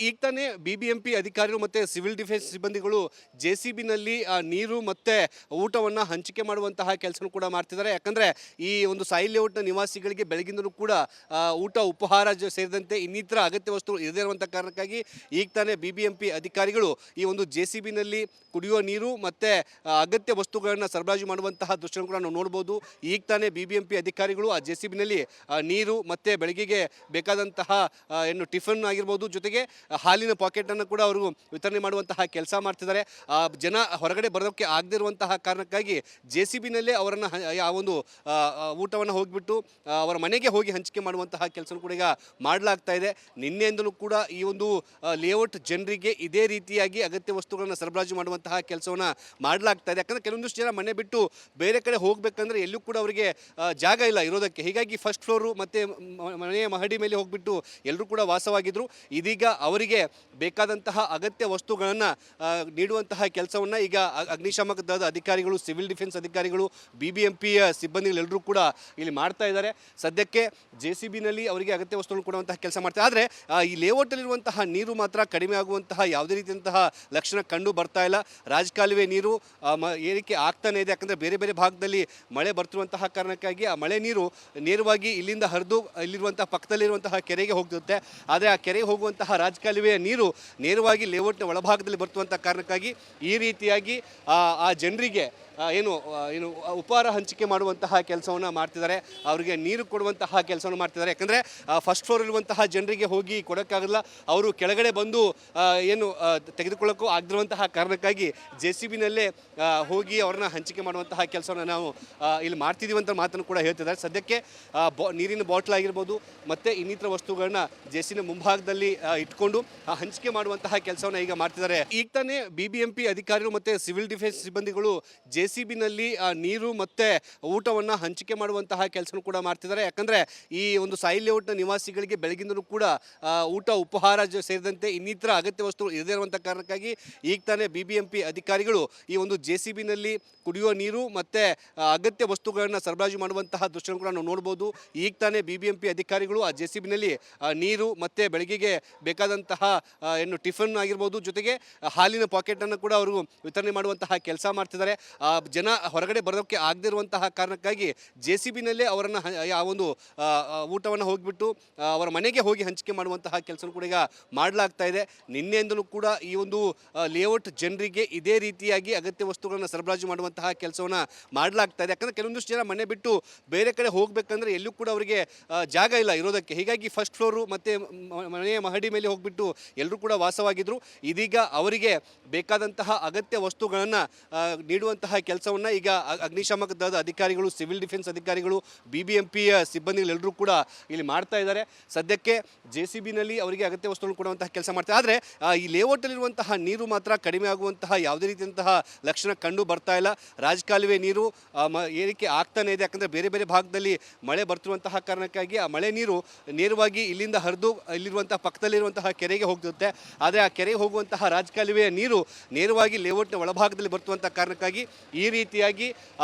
ಈಗ ತಾನೇ ಬಿಬಿಎಂಪಿ ಅಧಿಕಾರಿಗಳು ಮತ್ತೆ ಸಿವಿಲ್ ಡಿಫೆನ್ಸ್ ಸಿಬ್ಬಂದಿಗಳು ಜೆಸಿಬಿನಲ್ಲಿ ನೀರು ಮತ್ತೆ ಊಟವನ್ನು ಹಂಚಿಕೆ ಮಾಡುವಂತಹ ಕೆಲಸನೂ ಕೂಡ ಮಾಡ್ತಿದ್ದಾರೆ. ಯಾಕಂದ್ರೆ ಈ ಒಂದು ಸಾಯಿ ಲೇಔಟ್ನ ನಿವಾಸಿಗಳಿಗೆ ಬೆಳಗಿಂದಲೂ ಕೂಡ ಊಟ ಉಪಹಾರ ಸೇರಿದಂತೆ ಇನ್ನಿತರ ಅಗತ್ಯ ವಸ್ತುಗಳು ಇರದೇ ಇರುವಂಥ ಕಾರಣಕ್ಕಾಗಿ ಈಗ ತಾನೇ ಬಿಬಿಎಂಪಿ ಅಧಿಕಾರಿಗಳು ಈ ಒಂದು ಜೆಸಿಬಿನಲ್ಲಿ ಕುಡಿಯುವ ನೀರು ಮತ್ತೆ ಅಗತ್ಯ ವಸ್ತುಗಳನ್ನು ಸರಬರಾಜು ಮಾಡುವಂತಹ ದೃಶ್ಯ ಕೂಡ ನಾವು ನೋಡ್ಬೋದು. ಈಗ ತಾನೇ ಬಿಬಿಎಂಪಿ ಅಧಿಕಾರಿಗಳು ಆ ಜೆಸಿಬಿನಲ್ಲಿ ನೀರು ಮತ್ತೆ ಬೆಳಗ್ಗೆಗೆ ಬೇಕಾದಂತಹ ಏನು ಟಿಫನ್ ಆಗಿರ್ಬೋದು, ಜೊತೆಗೆ ಹಾಲಿನ ಪಾಕೆಟನ್ನು ಕೂಡ ಅವರು ವಿತರಣೆ ಮಾಡುವಂತಹ ಕೆಲಸ ಮಾಡ್ತಿದ್ದಾರೆ. ಜನ ಹೊರಗಡೆ ಬರೋಕ್ಕೆ ಆಗದಿರುವಂತಹ ಕಾರಣಕ್ಕಾಗಿ ಜೆಸಿಬಿನಲ್ಲೇ ಅವರನ್ನು ಆ ಒಂದು ಊಟವನ್ನು ಹೋಗಿಬಿಟ್ಟು ಅವರ ಮನೆಗೆ ಹೋಗಿ ಹಂಚಿಕೆ ಮಾಡುವಂತಹ ಕೆಲಸ ಕೂಡ ಈಗ ಮಾಡಲಾಗ್ತಾ ಇದೆ. ನಿನ್ನೆಯಿಂದಲೂ ಕೂಡ ಈ ಒಂದು ಲೇಔಟ್ ಜನರಿಗೆ ಇದೇ ರೀತಿಯಾಗಿ ಅಗತ್ಯ ವಸ್ತುಗಳನ್ನು ಸರಬರಾಜು ಮಾಡುವಂತಹ ಕೆಲಸವನ್ನು ಮಾಡಲಾಗ್ತಾ ಇದೆ. ಯಾಕಂದರೆ ಕೆಲವೊಂದಿಷ್ಟು ಜನ ಮನೆ ಬಿಟ್ಟು ಬೇರೆ ಕಡೆ ಹೋಗಬೇಕಂದ್ರೆ ಎಲ್ಲೂ ಕೂಡ ಅವರಿಗೆ ಜಾಗ ಇಲ್ಲ ಇರೋದಕ್ಕೆ. ಹೀಗಾಗಿ ಫಸ್ಟ್ ಫ್ಲೋರು ಮತ್ತು ಮನೆಯ ಮಹಡಿ ಮೇಲೆ ಹೋಗಿಬಿಟ್ಟು ಎಲ್ಲರೂ ಕೂಡ ವಾಸವಾಗಿದ್ದರು. ಇದೀಗ ಅವರಿಗೆ ಬೇಕಾದಂತಹ ಅಗತ್ಯ ವಸ್ತುಗಳನ್ನು ನೀಡುವಂತಹ ಕೆಲಸವನ್ನು ಈಗ ಅಗ್ನಿಶಾಮಕ ದಳದ ಅಧಿಕಾರಿಗಳು, ಸಿವಿಲ್ ಡಿಫೆನ್ಸ್ ಅಧಿಕಾರಿಗಳು, ಬಿಬಿಎಂಪಿಯ ಸಿಬ್ಬಂದಿಗಳೆಲ್ಲರೂ ಕೂಡ ಇಲ್ಲಿ ಮಾಡ್ತಾ ಇದ್ದಾರೆ. ಸದ್ಯಕ್ಕೆ ಜೆಸಿಬಿನಲ್ಲಿ ಅವರಿಗೆ ಅಗತ್ಯ ವಸ್ತುಗಳನ್ನು ಕೊಡುವಂತಹ ಕೆಲಸ ಮಾಡ್ತಾರೆ. ಆದರೆ ಈ ಲೇಔಟಲ್ಲಿರುವಂತಹ ನೀರು ಮಾತ್ರ ಕಡಿಮೆ ಆಗುವಂತಹ ಯಾವುದೇ ರೀತಿಯಂತಹ ಲಕ್ಷಣ ಕಂಡು ಬರ್ತಾ ಇಲ್ಲ. ರಾಜಕಾಲುವೆ ನೀರು ಏರಿಕೆ ಆಗ್ತಾನೆ ಇದೆ. ಯಾಕಂದರೆ ಬೇರೆ ಬೇರೆ ಭಾಗದಲ್ಲಿ ಮಳೆ ಬರ್ತಿರುವಂತಹ ಕಾರಣಕ್ಕಾಗಿ ಆ ಮಳೆ ನೀರು ನೇರವಾಗಿ ಇಲ್ಲಿಂದ ಹರಿದು ಇಲ್ಲಿರುವಂತಹ ಪಕ್ಕದಲ್ಲಿರುವಂತಹ ಕೆರೆಗೆ ಹೋಗುತ್ತೆ. ಆದರೆ ಆ ಕೆರೆಗೆ ಹೋಗುವಂತಹ ರಾಜಕಾಲುವೆಯ ನೀರು ನೇರವಾಗಿ ಲೇಔಟ್ನ ಒಳಭಾಗದಲ್ಲಿ ಬರ್ತುವಂಥ ಕಾರಣಕ್ಕಾಗಿ ಈ ರೀತಿಯಾಗಿ ಆ ಜನರಿಗೆ ಏನು ಉಪಹಾರ ಹಂಚಿಕೆ ಮಾಡುವಂತಹ ಕೆಲಸವನ್ನು ಮಾಡ್ತಿದ್ದಾರೆ. ಅವರಿಗೆ ನೀರು ಕೊಡುವಂತಹ ಕೆಲಸವನ್ನು ಮಾಡ್ತಿದ್ದಾರೆ. ಯಾಕಂದರೆ ಫಸ್ಟ್ ಫ್ಲೋರ್ ಇರುವಂತಹ ಜನರಿಗೆ ಹೋಗಿ ಕೊಡೋಕ್ಕಾಗಲ್ಲ. ಅವರು ಕೆಳಗಡೆ ಬಂದು ತೆಗೆದುಕೊಳ್ಳೋಕ್ಕೂ ಆಗದಿರುವಂತಹ ಕಾರಣಕ್ಕಾಗಿ ಜೆಸಿಬಿನಲ್ಲೇ ಹೋಗಿ ಅವ್ರನ್ನ ಹಂಚಿಕೆ ಮಾಡುವಂತಹ ಕೆಲಸವನ್ನು ನಾವು ಇಲ್ಲಿ ಮಾಡ್ತಿದ್ದೀವಿ ಅಂತ ಮಾತನ್ನು ಕೂಡ ಹೇಳ್ತಿದ್ದಾರೆ. ಸದ್ಯಕ್ಕೆ ನೀರಿನ ಬಾಟ್ಲ್ ಆಗಿರ್ಬೋದು ಮತ್ತು ಇನ್ನಿತರ ವಸ್ತುಗಳನ್ನ ಜೆಸಿನ ಮುಂಭಾಗದಲ್ಲಿ ಇಟ್ಕೊಂಡು ಹಂಚಿಕೆ ಮಾಡುವಂತಹ ಕೆಲಸವನ್ನು ಈಗ ಮಾಡ್ತಿದ್ದಾರೆ. ಈಗ ತಾನೇ ಬಿಬಿಎಂಪಿ ಅಧಿಕಾರಿಗಳು ಮತ್ತು ಸಿವಿಲ್ ಡಿಫೆನ್ಸ್ ಸಿಬ್ಬಂದಿಗಳು ಜೆಸಿಬಿನಲ್ಲಿ ನೀರು ಮತ್ತೆ ಊಟವನ್ನು ಹಂಚಿಕೆ ಮಾಡುವಂತಹ ಕೆಲಸ ಕೂಡ ಮಾಡ್ತಿದ್ದಾರೆ. ಯಾಕಂದರೆ ಈ ಒಂದು ಸಾಯಿ ಲೇಔಟ್ನ ನಿವಾಸಿಗಳಿಗೆ ಬೆಳಗಿಂದಲೂ ಕೂಡ ಊಟ ಉಪಹಾರ ಸೇರಿದಂತೆ ಇನ್ನಿತರ ಅಗತ್ಯ ವಸ್ತುಗಳು ಇರದೇ ಇರುವಂಥ ಕಾರಣಕ್ಕಾಗಿ ಈಗ ತಾನೇ ಬಿಬಿಎಂಪಿ ಅಧಿಕಾರಿಗಳು ಈ ಒಂದು ಜೆಸಿಬಿನಲ್ಲಿ ಕುಡಿಯುವ ನೀರು ಮತ್ತು ಅಗತ್ಯ ವಸ್ತುಗಳನ್ನು ಸರಬರಾಜು ಮಾಡುವಂತಹ ದೃಶ್ಯ ಕೂಡ ನಾವು ನೋಡ್ಬೋದು. ಈಗ ತಾನೇ ಬಿಬಿಎಂಪಿ ಅಧಿಕಾರಿಗಳು ಆ ಜೆಸಿಬಿನಲ್ಲಿ ನೀರು ಮತ್ತು ಬೆಳಗ್ಗೆಗೆ ಬೇಕಾದಂತಹ ಟಿಫನ್ ಆಗಿರ್ಬೋದು, ಜೊತೆಗೆ ಹಾಲಿನ ಪಾಕೆಟನ್ನು ಕೂಡ ಅವರು ವಿತರಣೆ ಮಾಡುವಂತಹ ಕೆಲಸ ಮಾಡ್ತಿದ್ದಾರೆ. ಜನ ಹೊರಗಡೆ ಬರೋಕ್ಕೆ ಆಗದಿರುವಂತಹ ಕಾರಣಕ್ಕಾಗಿ ಜೆಸಿಬಿನಲ್ಲೇ ಅವರನ್ನು ಆ ಒಂದು ಊಟವನ್ನು ಹೋಗಿಬಿಟ್ಟು ಅವರ ಮನೆಗೆ ಹೋಗಿ ಹಂಚಿಕೆ ಮಾಡುವಂತಹ ಕೆಲಸ ಕೂಡ ಈಗ ಮಾಡಲಾಗ್ತಾ ಇದೆ. ನಿನ್ನೆಯಿಂದಲೂ ಕೂಡ ಈ ಒಂದು ಲೇಔಟ್ ಜನರಿಗೆ ಇದೇ ರೀತಿಯಾಗಿ ಅಗತ್ಯ ವಸ್ತುಗಳನ್ನು ಸರಬರಾಜು ಮಾಡುವಂತಹ ಕೆಲಸವನ್ನು ಮಾಡಲಾಗ್ತಾ ಇದೆ. ಯಾಕಂದರೆ ಕೆಲವೊಂದಿಷ್ಟು ಜನ ಮನೆ ಬಿಟ್ಟು ಬೇರೆ ಕಡೆ ಹೋಗಬೇಕಂದ್ರೆ ಎಲ್ಲೂ ಕೂಡ ಅವರಿಗೆ ಜಾಗ ಇಲ್ಲ ಇರೋದಕ್ಕೆ. ಹೀಗಾಗಿ ಫಸ್ಟ್ ಫ್ಲೋರು ಮತ್ತು ಮನೆಯ ಮಹಡಿ ಮೇಲೆ ಹೋಗಿಬಿಟ್ಟು ಎಲ್ಲರೂ ಕೂಡ ವಾಸವಾಗಿದ್ದರು. ಇದೀಗ ಅವರಿಗೆ ಬೇಕಾದಂತಹ ಅಗತ್ಯ ವಸ್ತುಗಳನ್ನು ನೀಡುವಂತಹ ಕೆಲಸವನ್ನು ಈಗ ಅಗ್ನಿಶಾಮಕ ದಳದ ಅಧಿಕಾರಿಗಳು, ಸಿವಿಲ್ ಡಿಫೆನ್ಸ್ ಅಧಿಕಾರಿಗಳು, ಬಿಬಿಎಂಪಿಯ ಸಿಬ್ಬಂದಿಗಳೆಲ್ಲರೂ ಕೂಡ ಇಲ್ಲಿ ಮಾಡ್ತಾ ಇದ್ದಾರೆ. ಸದ್ಯಕ್ಕೆ ಜೆಸಿಬಿನಲ್ಲಿ ಅವರಿಗೆ ಅಗತ್ಯ ವಸ್ತುಗಳನ್ನು ಕೊಡುವಂತಹ ಕೆಲಸ ಮಾಡ್ತಾರೆ. ಆದರೆ ಈ ಲೇಔಟಲ್ಲಿರುವಂತಹ ನೀರು ಮಾತ್ರ ಕಡಿಮೆ ಆಗುವಂತಹ ಯಾವುದೇ ರೀತಿಯಂತಹ ಲಕ್ಷಣ ಕಂಡು ಬರ್ತಾ ಇಲ್ಲ. ರಾಜಕಾಲುವೆ ನೀರು ಏರಿಕೆ ಆಗ್ತಾನೆ ಇದೆ. ಯಾಕಂದರೆ ಬೇರೆ ಬೇರೆ ಭಾಗದಲ್ಲಿ ಮಳೆ ಬರ್ತಿರುವಂತಹ ಕಾರಣಕ್ಕಾಗಿ ಆ ಮಳೆ ನೀರು ನೇರವಾಗಿ ಇಲ್ಲಿಂದ ಹರಿದು ಇಲ್ಲಿರುವಂತಹ ಪಕ್ಕದಲ್ಲಿರುವಂತಹ ಕೆರೆಗೆ ಹೋಗುತ್ತೆ. ಆದರೆ ಆ ಕೆರೆಗೆ ಹೋಗುವಂತಹ ರಾಜಕಾಲುವೆಯ ನೀರು ನೇರವಾಗಿ ಲೇಔಟ್ನ ಒಳಭಾಗದಲ್ಲಿ ಬರ್ತುವಂಥ ಕಾರಣಕ್ಕಾಗಿ ಈ ರೀತಿಯಾಗಿ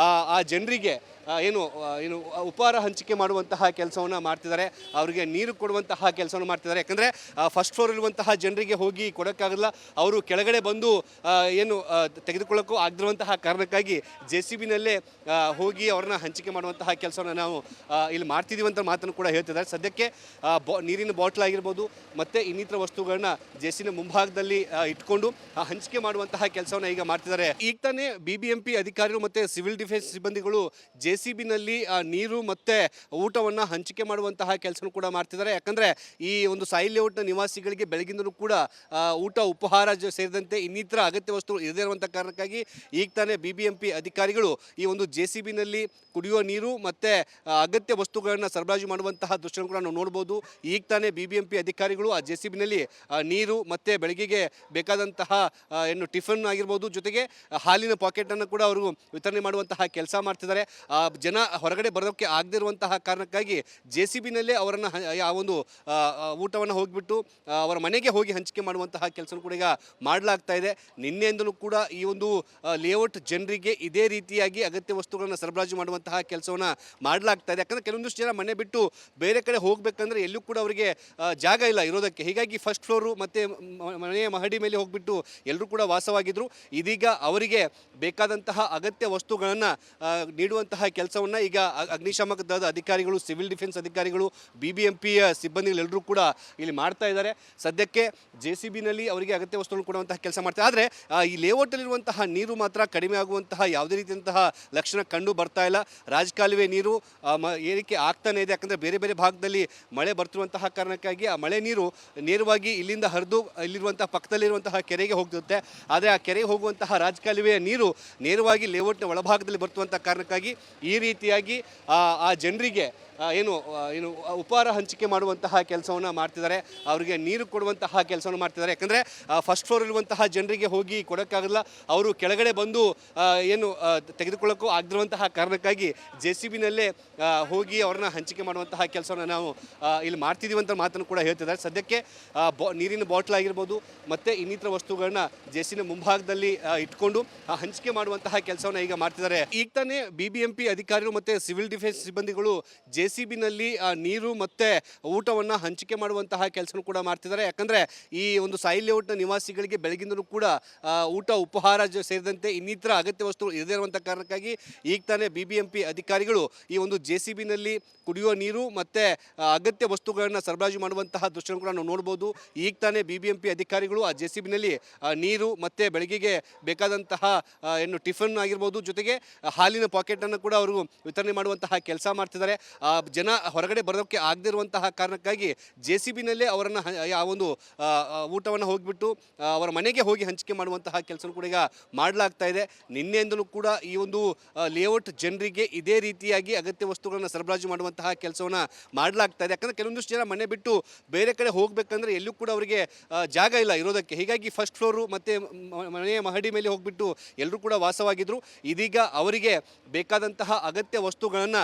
ಆ ಜನರಿಗೆ ಏನು ಉಪಹಾರ ಹಂಚಿಕೆ ಮಾಡುವಂತಹ ಕೆಲಸವನ್ನು ಮಾಡ್ತಿದ್ದಾರೆ. ಅವರಿಗೆ ನೀರು ಕೊಡುವಂತಹ ಕೆಲಸವನ್ನು ಮಾಡ್ತಿದ್ದಾರೆ. ಯಾಕಂದರೆ ಫಸ್ಟ್ ಫ್ಲೋರ್ ಇರುವಂತಹ ಜನರಿಗೆ ಹೋಗಿ ಕೊಡೋಕ್ಕಾಗಲ್ಲ. ಅವರು ಕೆಳಗಡೆ ಬಂದು ತೆಗೆದುಕೊಳ್ಳೋಕ್ಕೂ ಆಗದಿರುವಂತಹ ಕಾರಣಕ್ಕಾಗಿ ಜೆಸಿಬಿನಲ್ಲೇ ಹೋಗಿ ಅವ್ರನ್ನ ಹಂಚಿಕೆ ಮಾಡುವಂತಹ ಕೆಲಸವನ್ನು ನಾವು ಇಲ್ಲಿ ಮಾಡ್ತಿದ್ದೀವಿ ಅಂತ ಮಾತನ್ನು ಕೂಡ ಹೇಳ್ತಿದ್ದಾರೆ. ಸದ್ಯಕ್ಕೆ ನೀರಿನ ಬಾಟ್ಲ್ ಆಗಿರ್ಬೋದು ಮತ್ತು ಇನ್ನಿತರ ವಸ್ತುಗಳನ್ನ ಜೆಸಿನ ಮುಂಭಾಗದಲ್ಲಿ ಇಟ್ಕೊಂಡು ಹಂಚಿಕೆ ಮಾಡುವಂತಹ ಕೆಲಸವನ್ನು ಈಗ ಮಾಡ್ತಿದ್ದಾರೆ. ಈಗ ತಾನೇ ಬಿಬಿಎಂಪಿ ಅಧಿಕಾರಿಗಳು ಮತ್ತು ಸಿವಿಲ್ ಡಿಫೆನ್ಸ್ ಸಿಬ್ಬಂದಿಗಳು ಜೆಸಿಬಿನಲ್ಲಿ ನೀರು ಮತ್ತು ಊಟವನ್ನು ಹಂಚಿಕೆ ಮಾಡುವಂತಹ ಕೆಲಸ ಕೂಡ ಮಾಡ್ತಿದ್ದಾರೆ. ಯಾಕಂದರೆ ಈ ಒಂದು ಸಾಯಿ ಲೇಔಟ್ನ ನಿವಾಸಿಗಳಿಗೆ ಬೆಳಗಿಂದಲೂ ಕೂಡ ಊಟ ಉಪಹಾರ ಸೇರಿದಂತೆ ಇನ್ನಿತರ ಅಗತ್ಯ ವಸ್ತುಗಳು ಇರದೇ ಇರುವಂಥ ಕಾರಣಕ್ಕಾಗಿ ಈಗ ತಾನೇ ಬಿಬಿಎಂಪಿ ಅಧಿಕಾರಿಗಳು ಈ ಒಂದು ಜೆಸಿಬಿನಲ್ಲಿ ಕುಡಿಯುವ ನೀರು ಮತ್ತು ಅಗತ್ಯ ವಸ್ತುಗಳನ್ನು ಸರಬರಾಜು ಮಾಡುವಂತಹ ದೃಶ್ಯ ಕೂಡ ನಾವು ನೋಡ್ಬೋದು. ಈಗ ತಾನೇ ಬಿಬಿಎಂಪಿ ಅಧಿಕಾರಿಗಳು ಆ ಜೆಸಿಬಿನಲ್ಲಿ ನೀರು ಮತ್ತು ಬೆಳಗ್ಗೆಗೆ ಬೇಕಾದಂತಹ ಟಿಫನ್ ಆಗಿರ್ಬೋದು, ಜೊತೆಗೆ ಹಾಲಿನ ಪಾಕೆಟನ್ನು ಕೂಡ ಅವರು ವಿತರಣೆ ಮಾಡುವಂತಹ ಕೆಲಸ ಮಾಡ್ತಿದ್ದಾರೆ. ಜನ ಹೊರಗಡೆ ಬರೋಕ್ಕೆ ಆಗದೇ ಇರುವಂತಹ ಕಾರಣಕ್ಕಾಗಿ JCBನಲ್ಲೇ ಅವರನ್ನು ಆ ಒಂದು ಊಟವನ್ನು ಹೋಗಿಬಿಟ್ಟು ಅವರ ಮನೆಗೆ ಹೋಗಿ ಹಂಚಿಕೆ ಮಾಡುವಂತಹ ಕೆಲಸ ಕೂಡ ಈಗ ಮಾಡಲಾಗ್ತಾ ಇದೆ. ನಿನ್ನೆಯಿಂದಲೂ ಕೂಡ ಈ ಒಂದು ಲೇಔಟ್ ಜನರಿಗೆ ಇದೇ ರೀತಿಯಾಗಿ ಅಗತ್ಯ ವಸ್ತುಗಳನ್ನು ಸರಬರಾಜು ಮಾಡುವಂತಹ ಕೆಲಸವನ್ನು ಮಾಡಲಾಗ್ತಾ ಇದೆ. ಯಾಕಂದರೆ ಕೆಲವೊಂದಿಷ್ಟು ಜನ ಮನೆ ಬಿಟ್ಟು ಬೇರೆ ಕಡೆ ಹೋಗಬೇಕಂದ್ರೆ ಎಲ್ಲೂ ಕೂಡ ಅವರಿಗೆ ಜಾಗ ಇಲ್ಲ ಇರೋದಕ್ಕೆ. ಹೀಗಾಗಿ ಫಸ್ಟ್ ಫ್ಲೋರು ಮತ್ತು ಮನೆಯ ಮಹಡಿ ಮೇಲೆ ಹೋಗಿಬಿಟ್ಟು ಎಲ್ಲರೂ ಕೂಡ ವಾಸವಾಗಿದ್ದರು. ಇದೀಗ ಅವರಿಗೆ ಬೇಕಾದಂತಹ ಅಗತ್ಯ ವಸ್ತುಗಳನ್ನು ನೀಡುವಂತಹ ಕೆಲಸವನ್ನು ಈಗ ಅಗ್ನಿಶಾಮಕ ದಳದ ಅಧಿಕಾರಿಗಳು, ಸಿವಿಲ್ ಡಿಫೆನ್ಸ್ ಅಧಿಕಾರಿಗಳು, BBMPಯ ಸಿಬ್ಬಂದಿಗಳೆಲ್ಲರೂ ಕೂಡ ಇಲ್ಲಿ ಮಾಡ್ತಾ ಇದ್ದಾರೆ. ಸದ್ಯಕ್ಕೆ JCBನಲ್ಲಿ ಅವರಿಗೆ ಅಗತ್ಯ ವಸ್ತುಗಳನ್ನು ಕೊಡುವಂತಹ ಕೆಲಸ ಮಾಡ್ತಾರೆ. ಆದರೆ ಈ ಲೇಔಟಲ್ಲಿರುವಂತಹ ನೀರು ಮಾತ್ರ ಕಡಿಮೆ ಆಗುವಂತಹ ಯಾವುದೇ ರೀತಿಯಂತಹ ಲಕ್ಷಣ ಕಂಡು ಬರ್ತಾ ಇಲ್ಲ. ರಾಜಕಾಲುವೆ ನೀರು ಏರಿಕೆ ಆಗ್ತಾನೆ ಇದೆ. ಯಾಕಂದರೆ ಬೇರೆ ಬೇರೆ ಭಾಗದಲ್ಲಿ ಮಳೆ ಬರ್ತಿರುವಂತಹ ಕಾರಣಕ್ಕಾಗಿ ಆ ಮಳೆ ನೀರು ನೇರವಾಗಿ ಇಲ್ಲಿಂದ ಹರಿದು ಇಲ್ಲಿರುವಂತಹ ಪಕ್ಕದಲ್ಲಿರುವಂತಹ ಕೆರೆಗೆ ಹೋಗ್ತಿರುತ್ತೆ. ಆದರೆ ಆ ಕೆರೆಗೆ ಹೋಗುವಂತಹ ರಾಜಕಾಲುವೆಯ ನೀರು ನೇರವಾಗಿ ಲೇಔಟ್ನ ಒಳಭಾಗದಲ್ಲಿ ಬರ್ತುವಂಥ ಕಾರಣಕ್ಕಾಗಿ ಈ ರೀತಿಯಾಗಿ ಆ ಜನರಿಗೆ ಏನು ಉಪಹಾರ ಹಂಚಿಕೆ ಮಾಡುವಂತಹ ಕೆಲಸವನ್ನು ಮಾಡ್ತಿದ್ದಾರೆ. ಅವರಿಗೆ ನೀರು ಕೊಡುವಂತಹ ಕೆಲಸವನ್ನು ಮಾಡ್ತಿದ್ದಾರೆ. ಯಾಕಂದರೆ ಫಸ್ಟ್ ಫ್ಲೋರ್ ಇರುವಂತಹ ಜನರಿಗೆ ಹೋಗಿ ಕೊಡೋಕ್ಕಾಗಲ್ಲ. ಅವರು ಕೆಳಗಡೆ ಬಂದು ತೆಗೆದುಕೊಳ್ಳೋಕ್ಕೂ ಆಗದಿರುವಂತಹ ಕಾರಣಕ್ಕಾಗಿ JCBನಲ್ಲೇ ಹೋಗಿ ಅವ್ರನ್ನ ಹಂಚಿಕೆ ಮಾಡುವಂತಹ ಕೆಲಸವನ್ನು ನಾವು ಇಲ್ಲಿ ಮಾಡ್ತಿದ್ದೀವಿ ಅಂತ ಮಾತನ್ನು ಕೂಡ ಹೇಳ್ತಿದ್ದಾರೆ. ಸದ್ಯಕ್ಕೆ ನೀರಿನ ಬಾಟ್ಲ್ ಆಗಿರ್ಬೋದು ಮತ್ತು ಇನ್ನಿತರ ವಸ್ತುಗಳನ್ನ JCB ಮುಂಭಾಗದಲ್ಲಿ ಇಟ್ಕೊಂಡು ಹಂಚಿಕೆ ಮಾಡುವಂತಹ ಕೆಲಸವನ್ನು ಈಗ ಮಾಡ್ತಿದ್ದಾರೆ. ಈಗ ತಾನೇ BBMP ಅಧಿಕಾರಿಗಳು ಮತ್ತು ಸಿವಿಲ್ ಡಿಫೆನ್ಸ್ ಸಿಬ್ಬಂದಿಗಳು JCBನಲ್ಲಿ ನೀರು ಮತ್ತು ಊಟವನ್ನು ಹಂಚಿಕೆ ಮಾಡುವಂತಹ ಕೆಲಸ ಕೂಡ ಮಾಡ್ತಿದ್ದಾರೆ. ಯಾಕಂದರೆ ಈ ಒಂದು ಸಾಯಿಲ್ ಲೇಔಟ್ನ ನಿವಾಸಿಗಳಿಗೆ ಬೆಳಗಿಂದಲೂ ಕೂಡ ಊಟ ಉಪಹಾರ ಸೇರಿದಂತೆ ಇನ್ನಿತರ ಅಗತ್ಯ ವಸ್ತುಗಳು ಇರದೇ ಇರುವಂಥ ಕಾರಣಕ್ಕಾಗಿ ಈಗ ತಾನೇ BBMP ಅಧಿಕಾರಿಗಳು ಈ ಒಂದು JCBನಲ್ಲಿ ಕುಡಿಯುವ ನೀರು ಮತ್ತು ಅಗತ್ಯ ವಸ್ತುಗಳನ್ನು ಸರಬರಾಜು ಮಾಡುವಂತಹ ದೃಶ್ಯವನ್ನು ಕೂಡ ನಾವು ನೋಡ್ಬೋದು. ಈಗ ತಾನೇ BBMP ಅಧಿಕಾರಿಗಳು ಆ JCBನಲ್ಲಿ ನೀರು ಮತ್ತು ಬೆಳಗ್ಗೆಗೆ ಬೇಕಾದಂತಹ ಟಿಫನ್ ಆಗಿರ್ಬೋದು, ಜೊತೆಗೆ ಹಾಲಿನ ಪಾಕೆಟನ್ನು ಕೂಡ ಅವರು ವಿತರಣೆ ಮಾಡುವಂತಹ ಕೆಲಸ ಮಾಡ್ತಿದ್ದಾರೆ. ಜನ ಹೊರಗಡೆ ಬರೋಕ್ಕೆ ಆಗದೇ ಇರುವಂತಹ ಕಾರಣಕ್ಕಾಗಿ JCBನಲ್ಲೇ ಅವರನ್ನು ಆ ಒಂದು ಊಟವನ್ನು ಹೋಗಿಬಿಟ್ಟು ಅವರ ಮನೆಗೆ ಹೋಗಿ ಹಂಚಿಕೆ ಮಾಡುವಂತಹ ಕೆಲಸ ಕೂಡ ಈಗ ಮಾಡಲಾಗ್ತಾ ಇದೆ. ನಿನ್ನೆಯಿಂದಲೂ ಕೂಡ ಈ ಒಂದು ಲೇಔಟ್ ಜನರಿಗೆ ಇದೇ ರೀತಿಯಾಗಿ ಅಗತ್ಯ ವಸ್ತುಗಳನ್ನು ಸರಬರಾಜು ಮಾಡುವಂತಹ ಕೆಲಸವನ್ನು ಮಾಡಲಾಗ್ತಾ ಇದೆ. ಯಾಕಂದರೆ ಕೆಲವೊಂದಿಷ್ಟು ಜನ ಮನೆ ಬಿಟ್ಟು ಬೇರೆ ಕಡೆ ಹೋಗಬೇಕಂದ್ರೆ ಎಲ್ಲೂ ಕೂಡ ಅವರಿಗೆ ಜಾಗ ಇಲ್ಲ ಇರೋದಕ್ಕೆ. ಹೀಗಾಗಿ ಫಸ್ಟ್ ಫ್ಲೋರು ಮತ್ತು ಮನೆಯ ಮಹಡಿ ಮೇಲೆ ಹೋಗಿಬಿಟ್ಟು ಎಲ್ಲರೂ ಕೂಡ ವಾಸವಾಗಿದ್ದರು. ಇದೀಗ ಅವರಿಗೆ ಬೇಕಾದಂತಹ ಅಗತ್ಯ ವಸ್ತುಗಳನ್ನು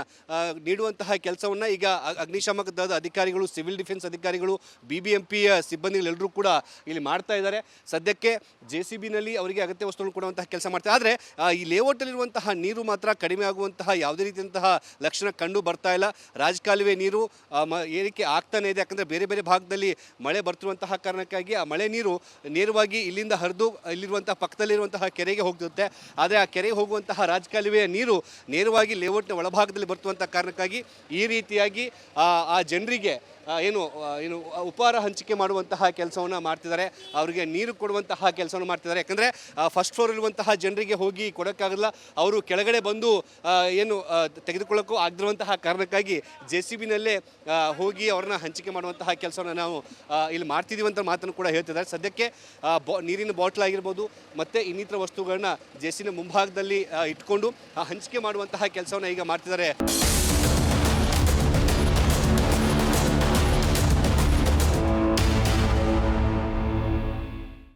ನೀಡುವಂತಹ ಕೆಲಸವನ್ನು ಈಗ ಅಗ್ನಿಶಾಮಕ ದಳದ ಅಧಿಕಾರಿಗಳು, ಸಿವಿಲ್ ಡಿಫೆನ್ಸ್ ಅಧಿಕಾರಿಗಳು, BBMPಯ ಸಿಬ್ಬಂದಿಗಳೆಲ್ಲರೂ ಕೂಡ ಇಲ್ಲಿ ಮಾಡ್ತಾ ಇದ್ದಾರೆ. ಸದ್ಯಕ್ಕೆ JCBನಲ್ಲಿ ಅವರಿಗೆ ಅಗತ್ಯ ವಸ್ತುಗಳನ್ನು ಕೊಡುವಂತಹ ಕೆಲಸ ಮಾಡ್ತಾರೆ. ಆದರೆ ಈ ಲೇಔಟಲ್ಲಿರುವಂತಹ ನೀರು ಮಾತ್ರ ಕಡಿಮೆ ಆಗುವಂತಹ ಯಾವುದೇ ರೀತಿಯಂತಹ ಲಕ್ಷಣ ಕಂಡು ಬರ್ತಾ ಇಲ್ಲ. ರಾಜಕಾಲುವೆ ನೀರು ಏರಿಕೆ ಆಗ್ತಾನೆ ಇದೆ. ಯಾಕಂದರೆ ಬೇರೆ ಬೇರೆ ಭಾಗದಲ್ಲಿ ಮಳೆ ಬರ್ತಿರುವಂತಹ ಕಾರಣಕ್ಕಾಗಿ ಆ ಮಳೆ ನೀರು ನೇರವಾಗಿ ಇಲ್ಲಿಂದ ಹರಿದು ಇಲ್ಲಿರುವಂತಹ ಪಕ್ಕದಲ್ಲಿರುವಂತಹ ಕೆರೆಗೆ ಹೋಗ್ತಿರುತ್ತೆ. ಆದರೆ ಆ ಕೆರೆಗೆ ಹೋಗುವಂತಹ ರಾಜಕಾಲುವೆಯ ನೀರು ನೇರವಾಗಿ ಲೇಔಟ್ನ ಒಳಭಾಗದಲ್ಲಿ ಬರ್ತುವಂಥ ಕಾರಣಕ್ಕಾಗಿ ಈ ರೀತಿಯಾಗಿ ಆ ಜನರಿಗೆ ಉಪಹಾರ ಹಂಚಿಕೆ ಮಾಡುವಂತಹ ಕೆಲಸವನ್ನು ಮಾಡ್ತಿದ್ದಾರೆ. ಅವರಿಗೆ ನೀರು ಕೊಡುವಂತಹ ಕೆಲಸವನ್ನು ಮಾಡ್ತಿದ್ದಾರೆ. ಯಾಕಂದರೆ ಫಸ್ಟ್ ಫ್ಲೋರ್ ಇರುವಂತಹ ಜನರಿಗೆ ಹೋಗಿ ಕೊಡೋಕ್ಕಾಗಲ್ಲ. ಅವರು ಕೆಳಗಡೆ ಬಂದು ತೆಗೆದುಕೊಳ್ಳೋಕ್ಕೂ ಆಗದಿರುವಂತಹ ಕಾರಣಕ್ಕಾಗಿ JCBನಲ್ಲೇ ಹೋಗಿ ಅವ್ರನ್ನ ಹಂಚಿಕೆ ಮಾಡುವಂತಹ ಕೆಲಸವನ್ನು ನಾವು ಇಲ್ಲಿ ಮಾಡ್ತಿದ್ದೀವಿ ಅಂತ ಮಾತನ್ನು ಕೂಡ ಹೇಳ್ತಿದ್ದಾರೆ. ಸದ್ಯಕ್ಕೆ ನೀರಿನ ಬಾಟ್ಲ್ ಆಗಿರ್ಬೋದು ಮತ್ತು ಇನ್ನಿತರ ವಸ್ತುಗಳನ್ನ JCB ಮುಂಭಾಗದಲ್ಲಿ ಇಟ್ಕೊಂಡು ಹಂಚಿಕೆ ಮಾಡುವಂತಹ ಕೆಲಸವನ್ನು ಈಗ ಮಾಡ್ತಿದ್ದಾರೆ.